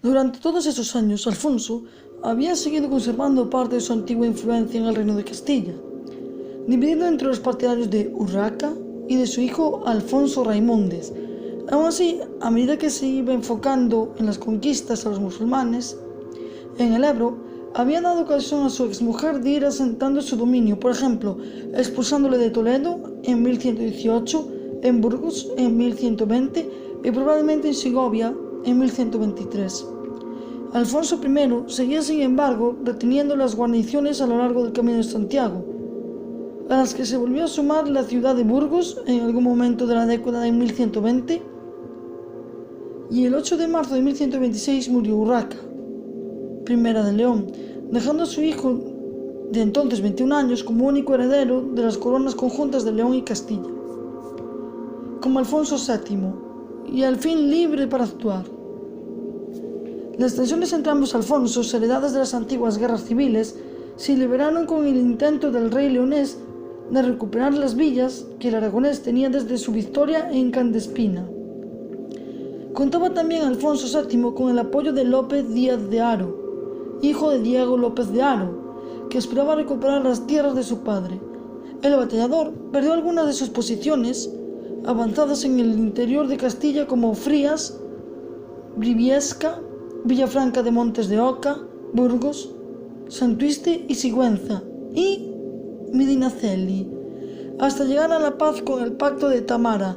Durante todos esos años, Alfonso había seguido conservando parte de su antigua influencia en el reino de Castilla, dividido entre los partidarios de Urraca y de su hijo Alfonso Raimundes. Aún así, a medida que se iba enfocando en las conquistas a los musulmanes en el Ebro, había dado ocasión a su exmujer de ir asentando su dominio, por ejemplo, expulsándole de Toledo en 1118, en Burgos en 1120 y probablemente en Segovia en 1123. Alfonso I seguía, sin embargo, reteniendo las guarniciones a lo largo del Camino de Santiago, a las que se volvió a sumar la ciudad de Burgos en algún momento de la década de 1120, y el 8 de marzo de 1126 murió Urraca, primera de León, dejando a su hijo de entonces 21 años como único heredero de las coronas conjuntas de León y Castilla, como Alfonso VII, y al fin libre para actuar. Las tensiones entre ambos Alfonsos, heredadas de las antiguas guerras civiles, se liberaron con el intento del rey leonés de recuperar las villas que el aragonés tenía desde su victoria en Candespina. Contaba también Alfonso VII con el apoyo de López Díaz de Haro, hijo de Diego López de Haro, que aspiraba a recuperar las tierras de su padre. El batallador perdió algunas de sus posiciones avanzadas en el interior de Castilla, como Frías, Briviesca, Villafranca de Montes de Oca, Burgos, Santuiste y Sigüenza, y Medinaceli, hasta llegar a la paz con el Pacto de Tamara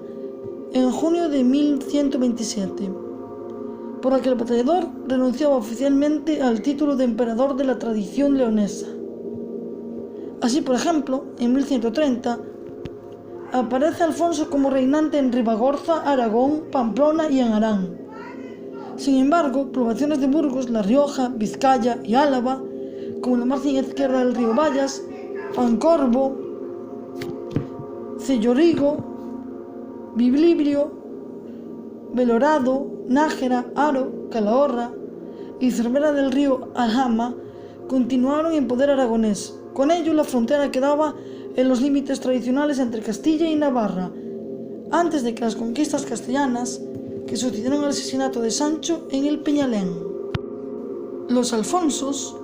en junio de 1127, por la que el batallador renunciaba oficialmente al título de emperador de la tradición leonesa. Así, por ejemplo, en 1130 aparece Alfonso como reinante en Ribagorza, Aragón, Pamplona y en Arán. Sin embargo, poblaciones de Burgos, La Rioja, Vizcaya y Álava, como la margen izquierda del río Bayas, Pancorbo, Cellorigo, Biblibrio, Belorado, Nájera, Haro, Calahorra y Cervera del río Alhama, continuaron en poder aragonés. Con ello, la frontera quedaba en los límites tradicionales entre Castilla y Navarra, antes de que las conquistas castellanas que sucedieron al asesinato de Sancho en el Peñalén. Los Alfonsos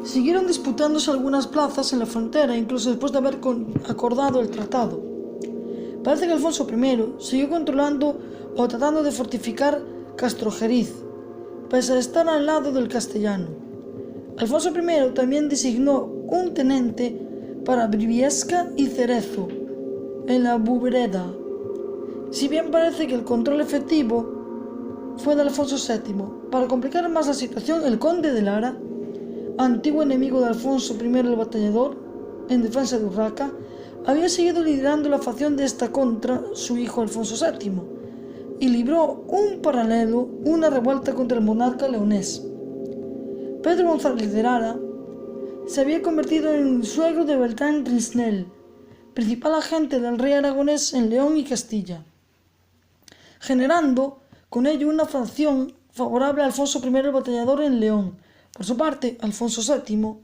siguieron disputándose algunas plazas en la frontera, incluso después de haber acordado el tratado. Parece que Alfonso I siguió controlando o tratando de fortificar Castrojeriz, pese a estar al lado del castellano. Alfonso I también designó un tenente para Briviesca y Cerezo, en la Bubreda. Si bien parece que el control efectivo fue de Alfonso VII, para complicar más la situación, el conde de Lara, antiguo enemigo de Alfonso I el Batallador, en defensa de Urraca, había seguido liderando la facción de esta contra su hijo Alfonso VII, y libró una revuelta contra el monarca leonés. Pedro González de Lara se había convertido en suegro de Beltrán Risnel, principal agente del rey aragonés en León y Castilla, generando con ello una facción favorable a Alfonso I el Batallador en León. Por su parte, Alfonso VII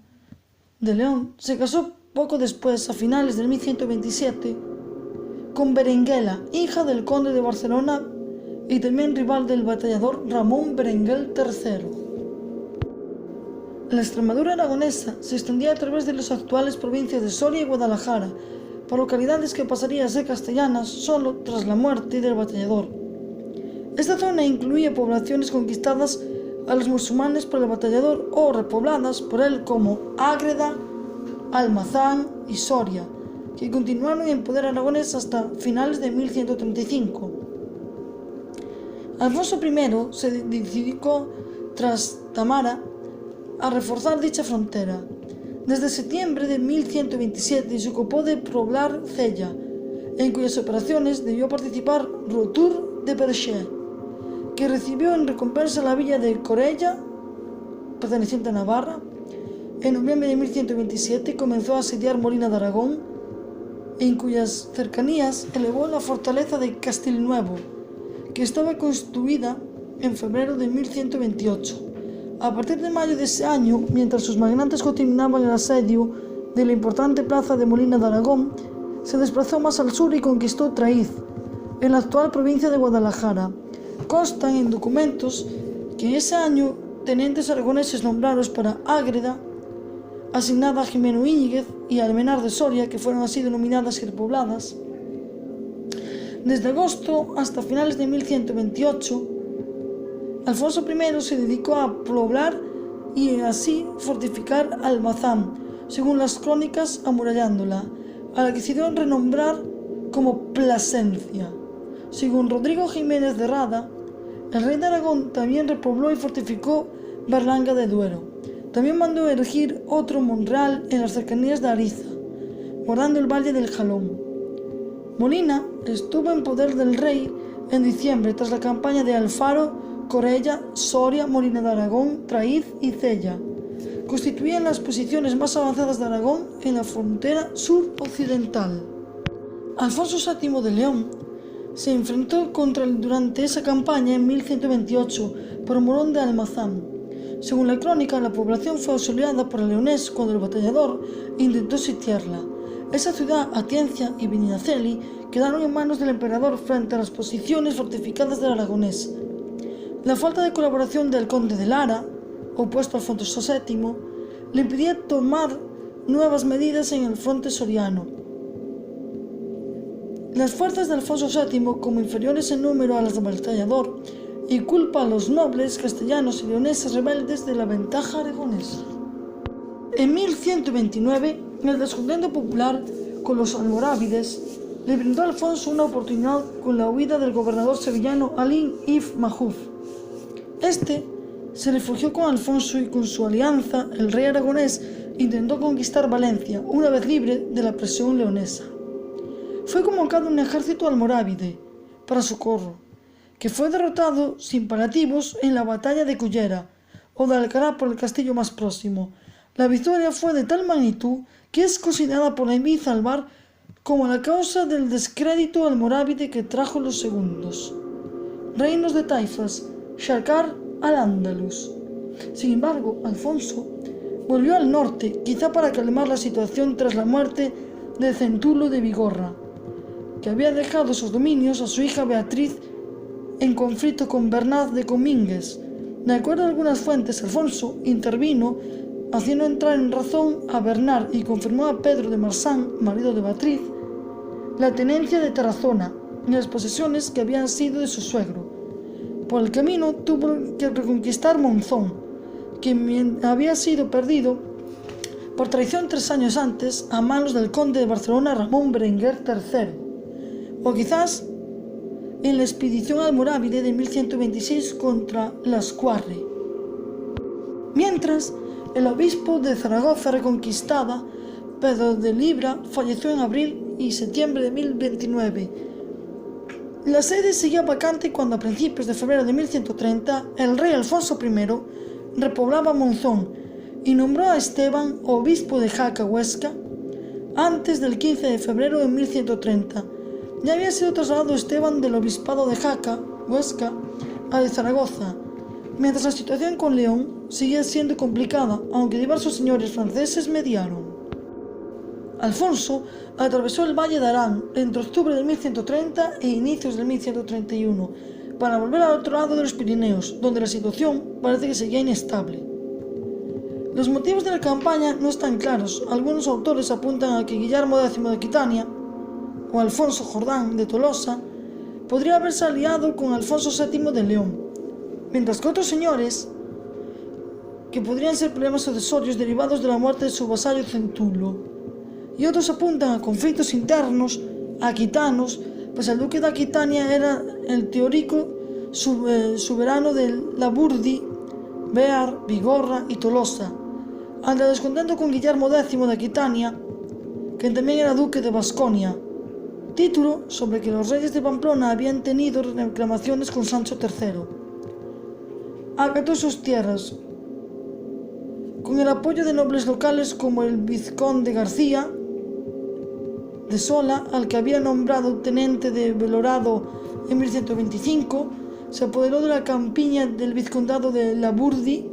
de León se casó poco después, a finales del 1127, con Berenguela, hija del conde de Barcelona y también rival del batallador Ramón Berenguel III. La Extremadura aragonesa se extendía a través de las actuales provincias de Soria y Guadalajara, por localidades que pasarían a ser castellanas solo tras la muerte del batallador. Esta zona incluía poblaciones conquistadas a los musulmanes por el batallador o repobladas por él, como Ágreda, Almazán y Soria, que continuaron en poder aragonés hasta finales de 1135. Alfonso I se dedicó, tras Tamara, a reforzar dicha frontera. Desde septiembre de 1127 se ocupó de poblar Cella, en cuyas operaciones debió participar Rotur de Perche, que recibió en recompensa la villa de Corella, perteneciente a Navarra. En noviembre de 1127 comenzó a asediar Molina de Aragón, en cuyas cercanías elevó la fortaleza de Castilnuevo, que estaba construida en febrero de 1128. A partir de mayo de ese año, mientras sus magnates continuaban el asedio de la importante plaza de Molina de Aragón, se desplazó más al sur y conquistó Traiz, en la actual provincia de Guadalajara. Constan en documentos que ese año tenentes aragoneses nombrados para Ágreda, asignada a Jimeno Íñiguez y a Almenar de Soria, que fueron así denominadas y repobladas. Desde agosto hasta finales de 1128, Alfonso I se dedicó a poblar y así fortificar Almazán, según las crónicas, amurallándola, a la que decidió renombrar como Plasencia. Según Rodrigo Jiménez de Rada, el rey de Aragón también repobló y fortificó Berlanga de Duero. También mandó erigir otro Monreal en las cercanías de Ariza, guardando el valle del Jalón. Molina estuvo en poder del rey en diciembre tras la campaña de Alfaro, Corella, Soria, Molina de Aragón, Traiz y Cella. Constituían las posiciones más avanzadas de Aragón en la frontera suroccidental. Alfonso VII de León se enfrentó contra él durante esa campaña en 1128 por Morón de Almazán. Según la crónica, la población fue auxiliada por el leonés cuando el batallador intentó sitiarla. Esa ciudad, Atienza y Medinaceli quedaron en manos del emperador frente a las posiciones fortificadas del aragonés. La falta de colaboración del conde de Lara, opuesto a Alfonso VII, le impedía tomar nuevas medidas en el frente soriano. Las fuerzas de Alfonso VII, como inferiores en número a las del batallador, y culpa a los nobles castellanos y leoneses rebeldes de la ventaja aragonesa. En 1129, el descontento popular con los almorávides le brindó a Alfonso una oportunidad con la huida del gobernador sevillano Alí ibn Mahfuz. Este se refugió con Alfonso y con su alianza el rey aragonés intentó conquistar Valencia, una vez libre de la presión leonesa. Fue convocado un ejército almorávide para socorro, que fue derrotado sin paliativos en la batalla de Cullera o de Alcalá por el castillo más próximo. La victoria fue de tal magnitud que es considerada por Ibn Albar como la causa del descrédito almorávide que trajo los segundos reinos de taifas, Sharkar al-Ándalus. Sin embargo, Alfonso volvió al norte, quizá para calmar la situación tras la muerte de Centulo de Bigorra, que había dejado sus dominios a su hija Beatriz en conflicto con Bernard de Comminges. De acuerdo a algunas fuentes, Alfonso intervino haciendo entrar en razón a Bernard y confirmó a Pedro de Marsan, marido de Beatriz, la tenencia de Tarazona y las posesiones que habían sido de su suegro. Por el camino tuvo que reconquistar Monzón, que había sido perdido por traición 3 años antes a manos del conde de Barcelona Ramón Berenguer III, o quizás en la expedición almorávide de 1126 contra Lascuarre. Mientras, el obispo de Zaragoza reconquistada, Pedro de Libra, falleció en abril y septiembre de 1029. La sede seguía vacante cuando a principios de febrero de 1130 el rey Alfonso I repoblaba Monzón y nombró a Esteban obispo de Jaca, Huesca, antes del 15 de febrero de 1130. Ya había sido trasladado Esteban del obispado de Jaca, Huesca, a de Zaragoza, mientras la situación con León seguía siendo complicada, aunque diversos señores franceses mediaron. Alfonso atravesó el valle de Arán entre octubre de 1130 e inicios de 1131 para volver al otro lado de los Pirineos, donde la situación parece que seguía inestable. Los motivos de la campaña no están claros. Algunos autores apuntan a que Guillermo X de Aquitania o Alfonso Jordán de Tolosa podría haberse aliado con Alfonso VII de León, mientras que otros señores que podrían ser problemas sucesorios derivados de la muerte de su vasallo Centulo, y otros apuntan a conflictos internos aquitanos, pues el duque de Aquitania era el teórico soberano de Laburdi, Bear, Bigorra y Tolosa, ante el descontento con Guillermo X de Aquitania, que también era duque de Basconia, título sobre que los reyes de Pamplona habían tenido reclamaciones con Sancho III. Acató sus tierras, con el apoyo de nobles locales como el vizconde García de Sola, al que había nombrado tenente de Belorado en 1125, se apoderó de la campiña del vizcondado de Laburdi,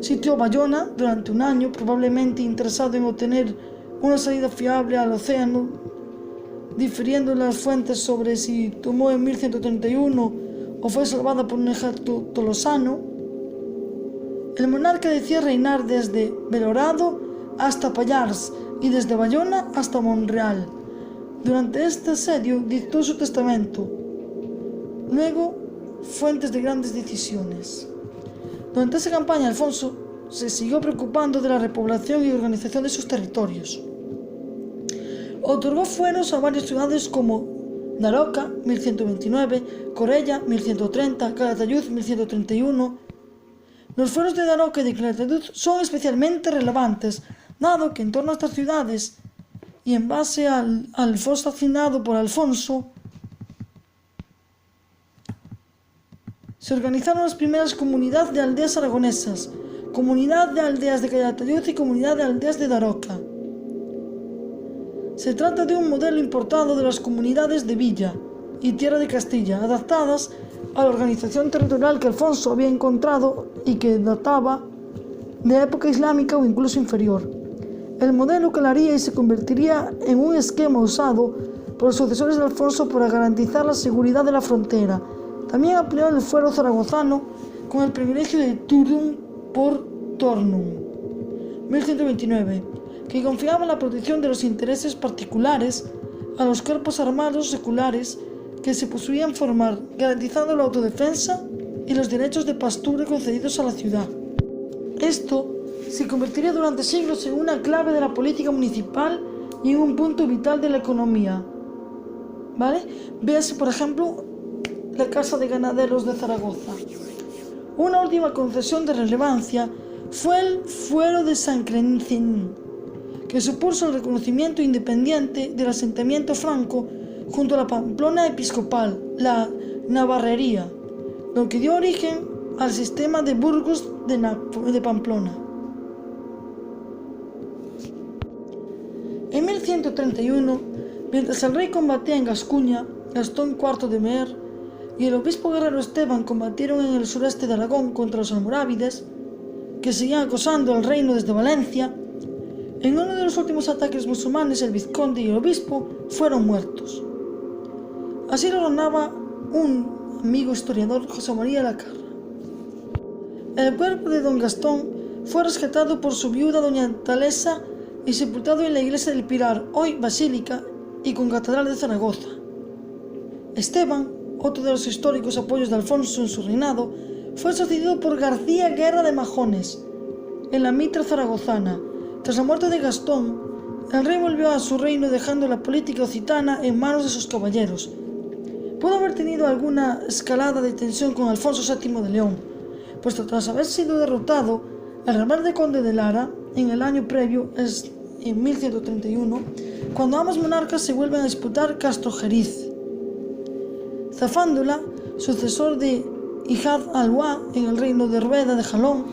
sitió Bayona durante un año, probablemente interesado en obtener una salida fiable al océano, difiriendo las fuentes sobre si tomó en 1131 o fue salvada por un ejército tolosano. El monarca decía reinar desde Belorado hasta Pallars y desde Bayona hasta Monreal. Durante este asedio dictó su testamento. Luego, fuentes de grandes decisiones. Durante esa campaña, Alfonso se siguió preocupando de la repoblación y organización de sus territorios. Otorgó fueros a varias ciudades como Daroca, 1129, Corella, 1130, Calatayud, 1131. Los fueros de Daroca y de Calatayud son especialmente relevantes, dado que en torno a estas ciudades y en base al foso asignado por Alfonso, se organizaron las primeras comunidades de aldeas aragonesas, comunidad de aldeas de Calatayud y comunidad de aldeas de Daroca. Se trata de un modelo importado de las comunidades de Villa y Tierra de Castilla, adaptadas a la organización territorial que Alfonso había encontrado y que databa de época islámica o incluso inferior. El modelo calaría y se convertiría en un esquema usado por los sucesores de Alfonso para garantizar la seguridad de la frontera. También amplió el fuero zaragozano con el privilegio de Turdum por Tornum, 1129, que confiaba la protección de los intereses particulares a los cuerpos armados seculares que se podían formar, garantizando la autodefensa y los derechos de pastura concedidos a la ciudad. Esto se convertiría durante siglos en una clave de la política municipal y en un punto vital de la economía. ¿Vale? Véase, por ejemplo, la Casa de Ganaderos de Zaragoza. Una última concesión de relevancia fue el Fuero de San Crencín, que supuso el reconocimiento independiente del asentamiento franco junto a la Pamplona episcopal, la Navarrería, lo que dio origen al sistema de Burgos de Pamplona. En 1131, mientras el rey combatía en Gascuña, Gastón IV de Meer y el obispo guerrero Esteban combatieron en el sureste de Aragón contra los almorávides, que seguían acosando al reino desde Valencia. En uno de los últimos ataques musulmanes, el vizconde y el obispo fueron muertos. Así lo narraba un amigo historiador, José María Lacarra. El cuerpo de don Gastón fue rescatado por su viuda doña Talesa y sepultado en la iglesia del Pilar, hoy basílica y con catedral de Zaragoza. Esteban, otro de los históricos apoyos de Alfonso en su reinado, fue sucedido por García Guerra de Majones en la mitra zaragozana. Tras la muerte de Gastón, el rey volvió a su reino dejando la política occitana en manos de sus caballeros. Pudo haber tenido alguna escalada de tensión con Alfonso VII de León, puesto tras haber sido derrotado el rebelde conde de Lara en el año previo, en 1131, cuando ambos monarcas se vuelven a disputar Castrojeriz. Zafándola, sucesor de Ijaz al-Wá en el reino de Rueda de Jalón,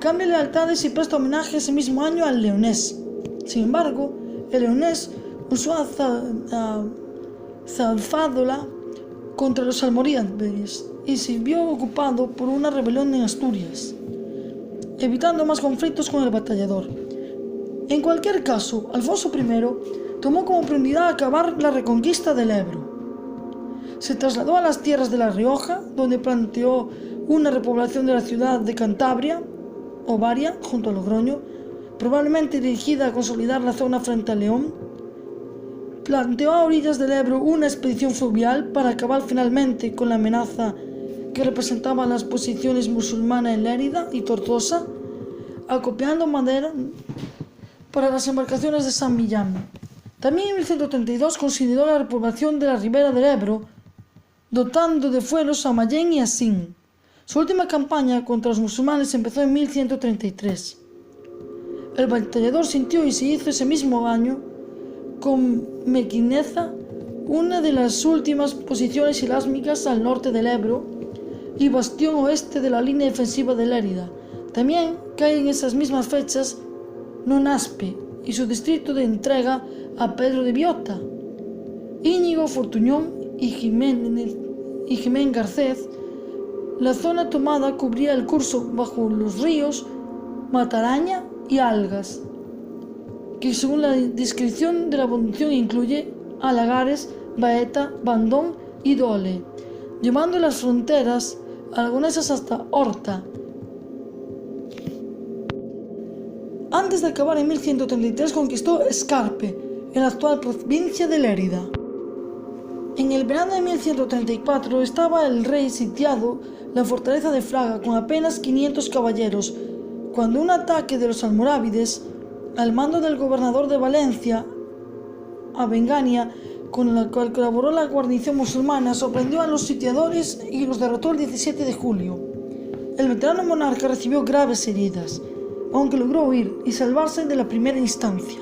cambia lealtades y presta homenaje ese mismo año al leonés. Sin embargo, el leonés usó a Zafándola contra los almorávides y se vio ocupado por una rebelión en Asturias, evitando más conflictos con el batallador. En cualquier caso, Alfonso I tomó como prioridad acabar la reconquista del Ebro. Se trasladó a las tierras de La Rioja, donde planteó una repoblación de la ciudad de Cantabria, o Varia, junto a Logroño, probablemente dirigida a consolidar la zona frente a León. Planteó a orillas del Ebro una expedición fluvial para acabar finalmente con la amenaza que representaban las posiciones musulmanas en Lérida y Tortosa, acopiando madera para las embarcaciones de San Millán. También en 1132 consideró la repoblación de la ribera del Ebro, dotando de fueros a Mayén y a Sin. Su última campaña contra los musulmanes empezó en 1133. El batallador sintió y se hizo ese mismo año con Mequineza, una de las últimas posiciones islámicas al norte del Ebro y bastión oeste de la línea defensiva de Lérida. También cae en esas mismas fechas Nonaspe y su distrito de entrega a Pedro de Biota. Íñigo Fortuñón y Jimén Garcés. La zona tomada cubría el curso bajo los ríos Mataraña y Algas, que según la descripción de la fundación incluye a Lagares, Baeta, Bandón y Dole, llevando las fronteras aragonesas hasta Horta. Antes de acabar en 1133 conquistó Escarpe, en la actual provincia de Lérida. En el verano de 1134 estaba el rey sitiado la fortaleza de Fraga con apenas 500 caballeros, cuando un ataque de los almorávides, al mando del gobernador de Valencia, Avengaña, con la cual colaboró la guarnición musulmana, sorprendió a los sitiadores y los derrotó el 17 de julio. El veterano monarca recibió graves heridas, aunque logró huir y salvarse de la primera instancia.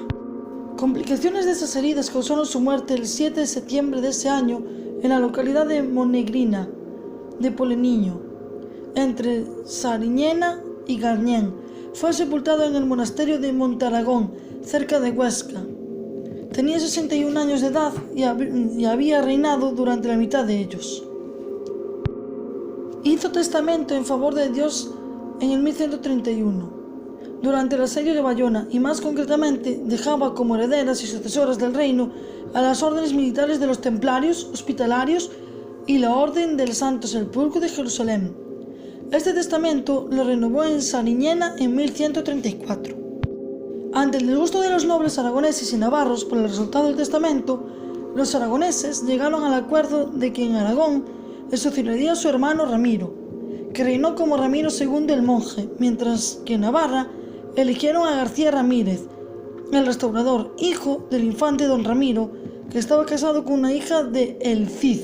Complicaciones de esas heridas causaron su muerte el 7 de septiembre de ese año en la localidad de Monegrina de Poleniño, entre Sariñena y Garñén. Fue sepultado en el monasterio de Montaragón, cerca de Huesca. Tenía 61 años de edad y había reinado durante la mitad de ellos. Hizo testamento en favor de Dios en el 1131. Durante el asedio de Bayona, y más concretamente, dejaba como herederas y sucesoras del reino a las órdenes militares de los templarios, hospitalarios y la Orden del Santo Sepulcro de Jerusalén. Este testamento lo renovó en Sariñena en 1134. Ante el disgusto de los nobles aragoneses y navarros por el resultado del testamento, los aragoneses llegaron al acuerdo de que en Aragón le sucedería a su hermano Ramiro, que reinó como Ramiro II el Monje, mientras que en Navarra eligieron a García Ramírez, el restaurador, hijo del infante don Ramiro, que estaba casado con una hija de El Cid.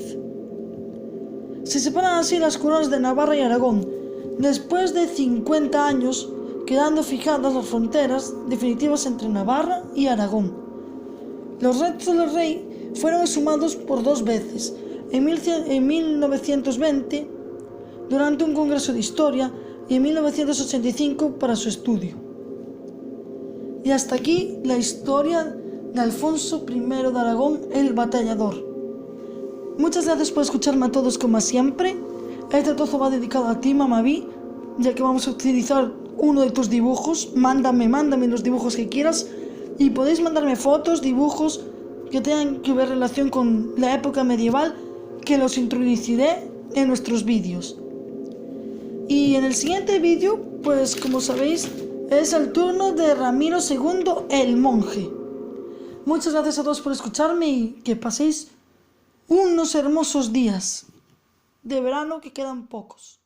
Se separan así las coronas de Navarra y Aragón, después de 50 años, quedando fijadas las fronteras definitivas entre Navarra y Aragón. Los restos del rey fueron exhumados por 2 veces, en 1920 durante un congreso de historia y en 1985 para su estudio. Y hasta aquí la historia de Alfonso I de Aragón, el Batallador. Muchas gracias por escucharme a todos como siempre. Este trozo va dedicado a ti, Mamaví, ya que vamos a utilizar uno de tus dibujos. Mándame los dibujos que quieras y podéis mandarme fotos, dibujos que tengan que ver relación con la época medieval, que los introduciré en nuestros vídeos. Y en el siguiente vídeo, pues como sabéis, es el turno de Ramiro II el Monje. Muchas gracias a todos por escucharme y que paséis unos hermosos días de verano, que quedan pocos.